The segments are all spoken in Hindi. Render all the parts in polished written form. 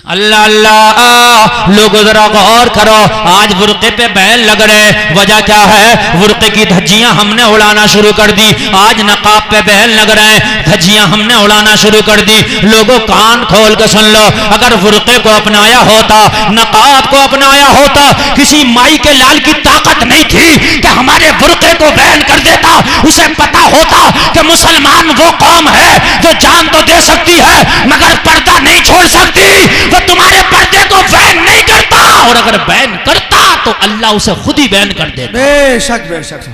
अल्लाह अल्लाह, लोगों जरा गौर करो, आज बुर्के पे बैन लग रहे, वजह क्या है? बुर्के की धज्जियां हमने उड़ाना शुरू कर दी। आज नकाब पे बैन लग रहे, धज्जियां हमने उड़ाना शुरू कर दी। लोगों कान खोल के सुन लो, अगर बुर्के को अपनाया होता, नकाब को अपनाया होता, किसी माई के लाल की ताकत नहीं थी कि हमारे बुर्के को बैन कर देता। उसे पता होता कि मुसलमान वो कौम है जो जान तो दे सकती है मगर पर्दा नहीं छोड़ सकती। वो तुम्हारे पर्दे को बैन नहीं करता, और अगर बैन करता तो अल्लाह उसे खुद ही बैन कर देता। बेशक बेशक।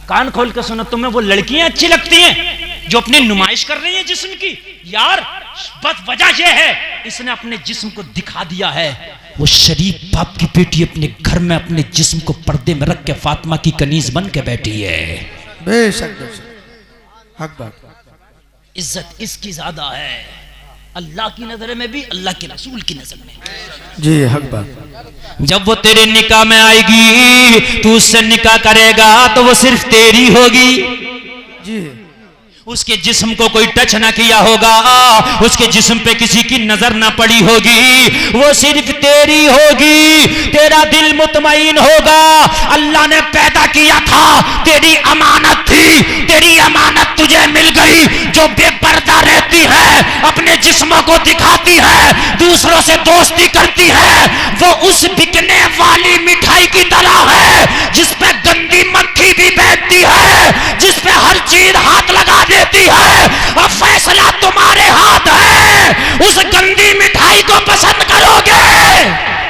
कान खोल के सुनो, तुम्हें वो लड़कियां अच्छी लगती हैं जो अपनी नुमाइश कर रही हैं जिस्म की? यार बस वजह यह है इसने अपने जिस्म को दिखा दिया है। वो शरीफ बाप की बेटी अपने घर में अपने जिस्म को पर्दे में रख के फातिमा की कनीज बन के बैठी है। बेशक बेशक, हक बात। इज्जत इसकी ज्यादा है, अल्लाह की नजर में भी, अल्लाह के रसूल की नजर में। जी हक बात। जब वो तेरे निकाह में आएगी, तू उससे निकाह करेगा तो वो सिर्फ तेरी होगी। जी। उसके जिस्म को कोई टच ना किया होगा, उसके जिस्म पे किसी की नजर ना पड़ी होगी, वो सिर्फ तेरी होगी। तेरा दिल मुतमईन होगा। अल्लाह ने पैदा किया था, तेरी अमानत थी, तेरी अमानत तुझे मिल गई। जो बेपर्दा रहती है, अपने जिस्मों को दिखाती है, दूसरों से दोस्ती करती है, वो उस बिकने वाली मिठाई की तरह है जिसपे गंदी मक्खी भी बैठती है, जिसपे हर चीज हाथ लगा देती है। अब फैसला तुम्हारे हाथ है, उस गंदी मिठाई को पसंद करोगे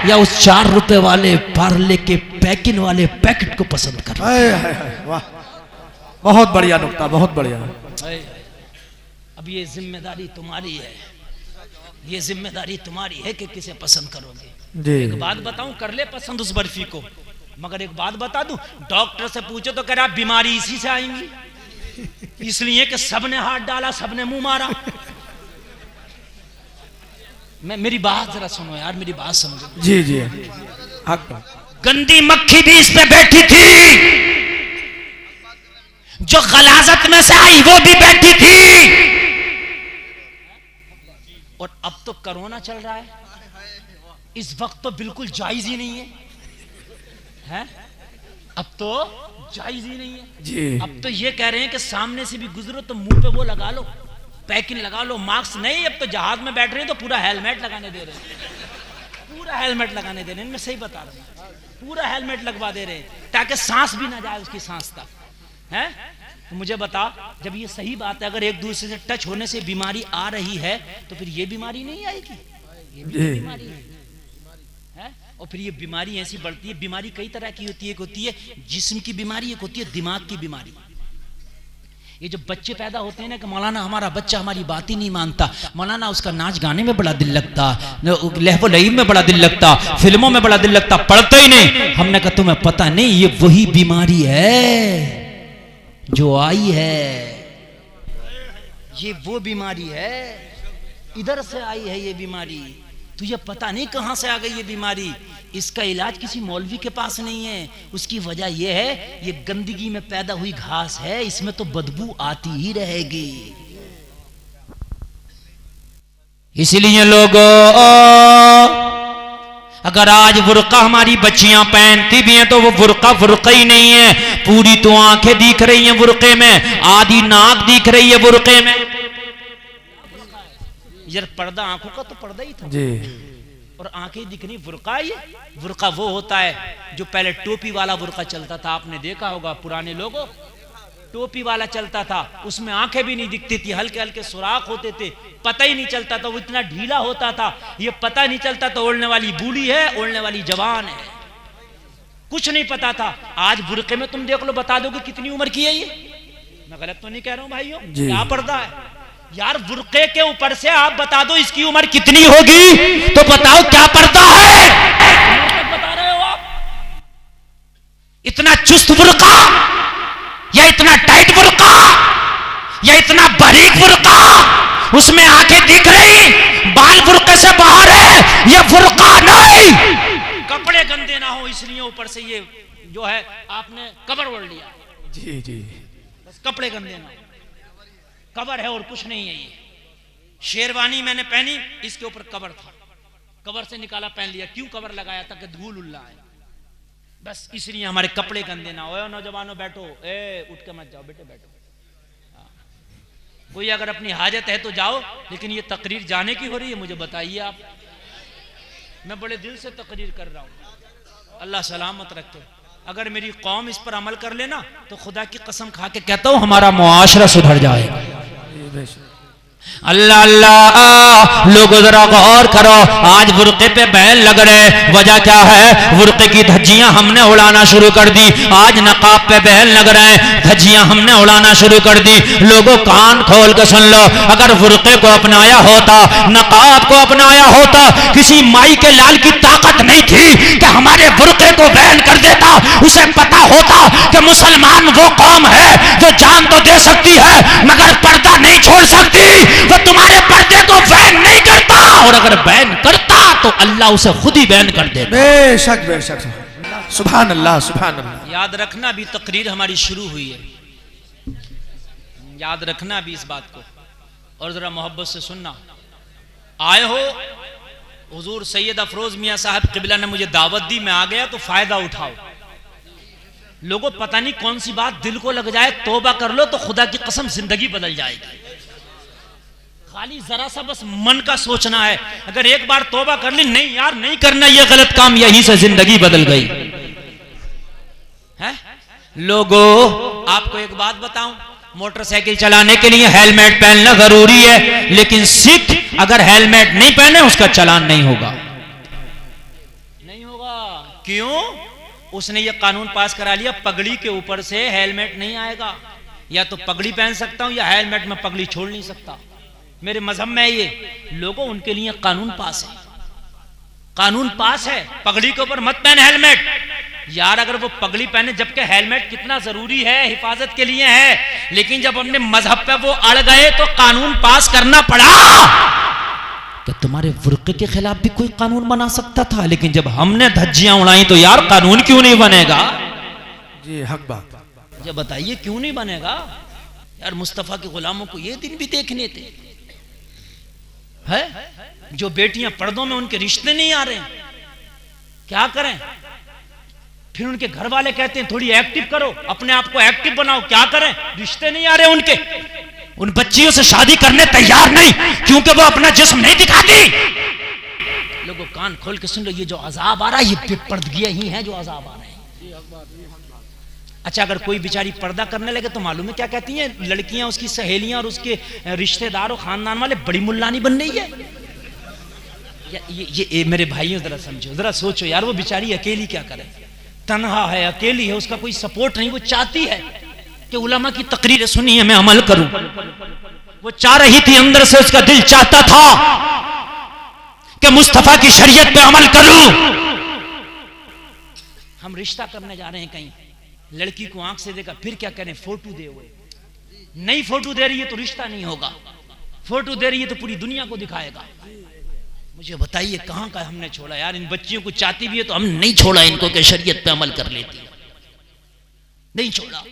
या उस 4 रुपए वाले पार्ले के पैकिंग वाले पैकेट को पसंद करोगे? वाह, बहुत बढ़िया नुक्ता, बहुत बढ़िया। अब ये जिम्मेदारी तुम्हारी है, ये जिम्मेदारी तुम्हारी है कि किसे पसंद करोगे। जी। एक बात बताऊं, कर ले पसंद उस बर्फी को, मगर एक बात बता दूं, डॉक्टर से पूछो तो कह रहा बीमारी इसी से आएंगी, इसलिए कि सबने हाथ डाला, सबने मुंह मारा। मेरी बात जरा सुनो यार, मेरी बात समझो। जी जी हक बात। गंदी मक्खी भी इस पे बैठी थी, जो गलाजत में से आई वो भी बैठी थी। और अब तो कोरोना चल रहा है, इस वक्त तो बिल्कुल जायज ही नहीं है? अब तो जायज ही नहीं है जी। अब तो ये कह रहे हैं कि सामने से भी गुजरो तो मुंह पे वो लगा लो, पैकिंग लगा लो, मास्क नहीं। अब तो जहाज में बैठ रहे हैं तो पूरा हेलमेट लगाने दे रहे हैं, पूरा हेलमेट लगाने दे रहे हैं। मैं सही बता रहा हूँ, पूरा हेलमेट लगवा दे रहे हैं ताकि सांस भी ना जाए उसकी सांस तक है। तो मुझे बता, जब ये सही बात है, अगर एक दूसरे से टच होने से बीमारी आ रही है तो फिर ये बीमारी नहीं आएगी? ये भी बीमारी है। और फिर ये बीमारी ऐसी बढ़ती है। बीमारी कई तरह की होती है, एक होती है जिस्म की बीमारी, एक होती है दिमाग की बीमारी। ये जो बच्चे पैदा होते हैं ना कि मौलाना हमारा बच्चा हमारी बात ही नहीं मानता, मौलाना उसका नाच गाने में बड़ा दिल लगता, लहवो लईब में बड़ा दिल लगता, फिल्मों में बड़ा दिल लगता, पढ़ते ही नहीं। हमने कहा तुम्हें पता नहीं, ये वही बीमारी है जो आई है, ये वो बीमारी है, इधर से आई है ये बीमारी। तुझे पता नहीं कहां से आ गई ये बीमारी। इसका इलाज किसी मौलवी के पास नहीं है। उसकी वजह यह है, ये गंदगी में पैदा हुई घास है, इसमें तो बदबू आती ही रहेगी। इसलिए लोगों, अगर आज बुर्का हमारी बच्चियां पहनती भी हैं तो वो बुर्का ही नहीं है। पूरी तो आंखें दिख रही हैं बुर्के में, आधी नाक दिख रही है बुर्के में। यार पर्दा आंखों का तो पर्दा ही था जी, और आंखें दिखनी बुर्का। ये बुर्का वो होता है जो पहले टोपी वाला बुर्का चलता था, आपने देखा होगा पुराने लोगों, टोपी वाला चलता था, उसमें आंखें भी नहीं दिखती थी, हल्के हल्के सुराख होते थे, पता ही नहीं चलता था, वो इतना ढीला होता था, ये पता नहीं चलता था ओढ़ने वाली बूढ़ी है, ओढ़ने वाली जवान है, कुछ नहीं पता था। आज बुर्के में तुम देख लो, बता दोगे कितनी उम्र की है ये? मैं गलत तो नहीं कह रहा हूं भाइयों? क्या पर्दा है यार? बुर्के के ऊपर से आप बता दो इसकी उम्र कितनी होगी, तो बताओ क्या पर्दा है? बता रहे हो आप? इतना चुस्त बुर्का या इतना टाइट बुर्का या इतना बारीक बुर्का, उसमें आंखें दिख रही, बाल बुर्के से बाहर है, या बुर्का नहीं। कपड़े गंदे ना हो इसलिए ऊपर से ये जो है आपने कवर ओढ़ लिया। जी जी, बस कपड़े गंदे ना हो, कवर है और कुछ नहीं है। शेरवानी मैंने पहनी, इसके ऊपर कवर था, कवर से निकाला पहन लिया। क्यों कवर लगाया? ताकि धूल उल्ला आए, बस इसलिए हमारे कपड़े गंदे ना हो। नौजवानों बैठो, उठ के मत जाओ बेटे, बैठो। कोई अगर अपनी हाजत है तो जाओ, लेकिन ये तकरीर जाने की हो रही है, मुझे बताइए आप। मैं बड़े दिल से तकरीर कर रहा हूं, अल्लाह सलामत रखे। अगर मेरी कौम इस पर अमल कर लेना तो खुदा की कसम खा के कहता हूं हमारा मुआशरा सुधर जाएगा। अल्लाह अल्लाह, लोगों जरा गौर करो, आज बुर्के पे बैन लग रहे, वजह क्या है? बुर्के की धज्जियां हमने उड़ाना शुरू कर दी। आज नकाब पे बैन लग रहे, धज्जियां हमने उड़ाना शुरू कर दी। लोगों कान खोल के सुन लो, अगर बुर्के को अपनाया होता, नकाब को अपनाया होता, किसी माई के लाल की ताकत नहीं थी कि हमारे बुर्के को बैन कर देता। उसे पता होता कि मुसलमान वो कौम है जो जान तो दे सकती है मगर पर्दा नहीं छोड़ सकती। वो तुम्हारे पर्दे को बैन नहीं करता, और अगर बैन करता तो अल्लाह उसे खुद ही बैन कर देता। बेशक बेशक, सुभान अल्लाह सुभान अल्लाह। याद रखना, अभी तकरीर हमारी शुरू हुई है, याद रखना अभी इस बात को, और जरा मोहब्बत से सुनना। आए हो, हुजूर सैयद अफरोज मियां साहब किबला ने मुझे दावत दी, मैं आ गया तो फायदा उठाओ। लोगों पता नहीं कौन सी बात दिल को लग जाए, तौबा कर लो तो खुदा की कसम जिंदगी बदल जाएगी। खाली जरा सा बस मन का सोचना है, अगर एक बार तौबा कर ली, नहीं यार नहीं करना ये गलत काम, यहीं से जिंदगी बदल गई है। लोगों आपको एक बात बताऊं, मोटरसाइकिल चलाने के लिए हेलमेट पहनना जरूरी है, लेकिन सिख अगर हेलमेट नहीं पहने उसका चालान नहीं होगा, नहीं होगा। क्यों? उसने ये कानून पास करा लिया, पगड़ी के ऊपर से हेलमेट नहीं आएगा। या तो पगड़ी पहन सकता हूं या हेलमेट में पगड़ी छोड़ नहीं सकता। मेरे मजहब में ये लोगों, उनके लिए कानून पास है, कानून पास है, पगड़ी के ऊपर मत पहन हेलमेट। यार अगर वो पगड़ी पहने, जबकि हेलमेट कितना जरूरी है, हिफाजत के लिए है, लेकिन जब अपने मजहब पे वो अड़ गए तो कानून पास करना पड़ा। कि तुम्हारे बुर्के के खिलाफ भी कोई कानून बना सकता था, लेकिन जब हमने धज्जियां उड़ाई तो यार कानून क्यों नहीं बनेगा? जी हक बात। ये बताइए क्यों नहीं बनेगा? यार मुस्तफा के गुलामों को ये दिन भी देखने थे है, जो बेटियां पर्दों में, उनके रिश्ते नहीं आ रहे, क्या करें? फिर उनके घर वाले कहते हैं थोड़ी एक्टिव करो, अपने आप को एक्टिव बनाओ, क्या करें? रिश्ते नहीं आ रहे उनके, उन बच्चियों से शादी करने तैयार नहीं, क्योंकि वो अपना जिस्म नहीं दिखाती। लोगों कान खोल के सुन लो, ये जो अजाब आ रहा है ये बेपर्दगियां ही है जो अजाब आ रहे हैं। अच्छा अगर कोई बेचारी पर्दा करने लगे तो मालूम है क्या कहती हैं लड़कियां, उसकी सहेलियां और उसके रिश्तेदार और खानदान वाले, बड़ी मुल्लानी बन रही है। ये मेरे भाइयों जरा समझो, जरा सोचो यार, वो बेचारी अकेली क्या करे, तन्हा है, अकेली है, उसका कोई सपोर्ट नहीं। वो चाहती है कि उलमा की तकरीरें सुनिए मैं अमल करूं, वो चाह रही थी, अंदर से उसका दिल चाहता था कि मुस्तफा की शरीयत पे अमल करूं। हम रिश्ता करने जा रहे हैं कहीं, लड़की को आंख से देखा, फिर क्या करें, फोटो दे हुए, नहीं फोटो दे रही है तो रिश्ता नहीं होगा, फोटो दे रही है तो पूरी दुनिया को दिखाएगा। मुझे बताइए कहां का हमने छोड़ा यार? इन बच्चियों को चाहती भी है तो हम नहीं छोड़ा इनको कि शरीयत पे अमल कर लेती, नहीं छोड़ा।